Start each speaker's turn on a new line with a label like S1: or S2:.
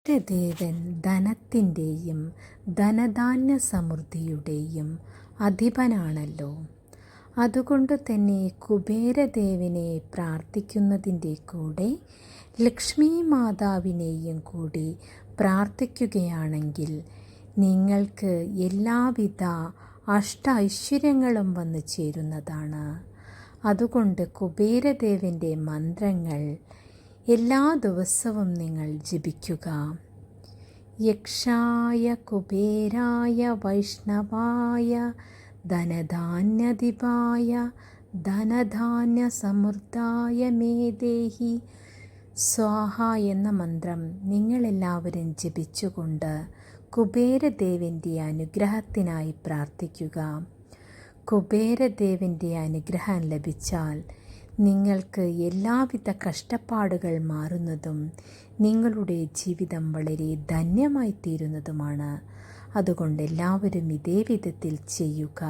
S1: കുബേരദേവൻ ധനത്തിൻ്റെയും ധനധാന്യ സമൃദ്ധിയുടെയും അധിപനാണല്ലോ. അതുകൊണ്ട് തന്നെ കുബേരദേവനെ പ്രാർത്ഥിക്കുന്നതിൻ്റെ കൂടെ ലക്ഷ്മി മാതാവിനെയും കൂടി പ്രാർത്ഥിക്കുകയാണെങ്കിൽ നിങ്ങൾക്ക് എല്ലാവിധ ഐശ്വര്യങ്ങളും വന്നു ചേരുന്നതാണ്. അതുകൊണ്ട് കുബേരദേവൻ്റെ മന്ത്രങ്ങൾ എല്ലാ ദിവസവും നിങ്ങൾ ജപിക്കുക. യക്ഷായ കുബേരായ വൈഷ്ണവായ ധനധാന്യധിപായ ധനധാന്യ സമൃദ്ധായ മേ ദേഹി സ്വാഹ എന്ന മന്ത്രം നിങ്ങളെല്ലാവരും ജപിച്ചുകൊണ്ട് കുബേരദേവൻ്റെ അനുഗ്രഹത്തിനായി പ്രാർത്ഥിക്കുക. കുബേരദേവൻ്റെ അനുഗ്രഹം ലഭിച്ചാൽ നിങ്ങൾക്ക് എല്ലാവിധ കഷ്ടപ്പാടുകൾ മാറുന്നതും നിങ്ങളുടെ ജീവിതം വളരെ ധന്യമായി തീരുന്നതുമാണ്. അതുകൊണ്ട് എല്ലാവരും ഇതേ വിധത്തിൽ ചെയ്യുക.